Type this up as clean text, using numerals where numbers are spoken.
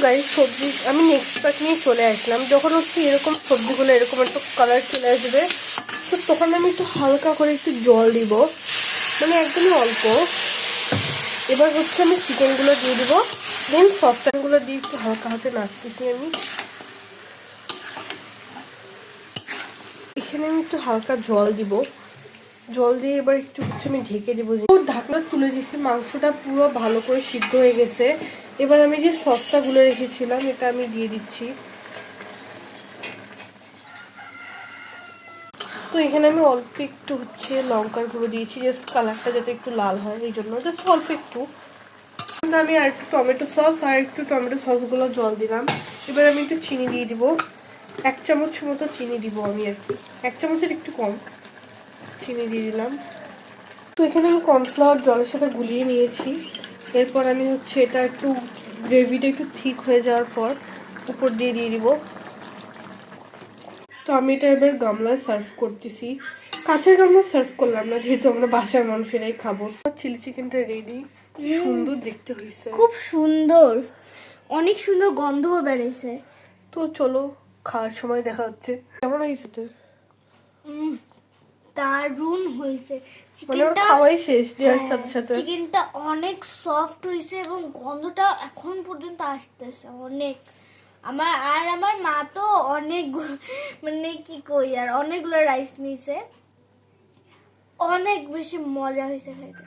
Guys সবজি আমি next part নিয়ে চলে আসলাম। যখন হচ্ছে এরকম সবজিগুলো এরকম একটা কালার চলে আসবে, তো তখন আমি একটু হালকা করে একটু জল দিব, মানে একদমই অল্প। এবার হচ্ছে আমি চিকেনগুলো দিয়ে দিব, দেন সসপ্যানগুলো দিয়ে একটু হালকা হাতে নাড়তেছি আমি। এখানে আমি একটু হালকা জল দিব, জল দিয়ে এবার একটু হচ্ছে আমি ঢেকে দেবো। ঢাকনা তুলে দিয়েছি, মাংসটা পুরো ভালো করে সিদ্ধ হয়ে গেছে। এবার আমি যে সসটা গুলে রেখেছিলাম এটা আমি দিয়ে দিচ্ছি। তো এখানে আমি অল্প একটু হচ্ছে লঙ্কার গুঁড়ো দিয়েছি, জাস্ট কালারটা যাতে একটু লাল হয় এই জন্য, জাস্ট অল্প একটু। আমি আর একটু টমেটো সস আর একটু টমেটো সসগুলো জল দিলাম। এবার আমি একটু চিনি দিয়ে দিব, 1 চামচ মতো চিনি দিব আমি আর কি, 1 চামচের একটু কম চিনি দিয়ে দিলাম। তো এখানে আমি কর্নফ্লাওয়ার জলের সাথে গুলিয়ে নিয়েছি। এরপর আমি হচ্ছে এটা একটু গ্রেভিটা একটু ঠিক হয়ে যাওয়ার পর উপর দিয়ে দিব। তো আমি এটা এবার গামলায় সার্ভ করতেছি, কাঁচের গামলা সার্ভ করলাম না যেহেতু আমরা বাসার মানুষেরাই খাবো। চিলি চিকেনটা রেডি, সুন্দর দেখতে হয়েছে, খুব সুন্দর, অনেক সুন্দর গন্ধও বেরিয়েছে। তো চলো খাওয়ার সময় দেখা হচ্ছে। কেমন হয়েছে? দারুণ হয়েছে চিকেনটা, খাওয়াই শেষ দেওয়ার সাথে সাথে চিকেনটা অনেক সফট হয়েছে এবং গন্ধটা এখন পর্যন্ত আসতেছে অনেক। আমার মা তো অনেক, মানে কি কই আর, অনেকগুলো রাইস নিয়েছে, অনেক বেশি মজা হয়েছে খাইতে।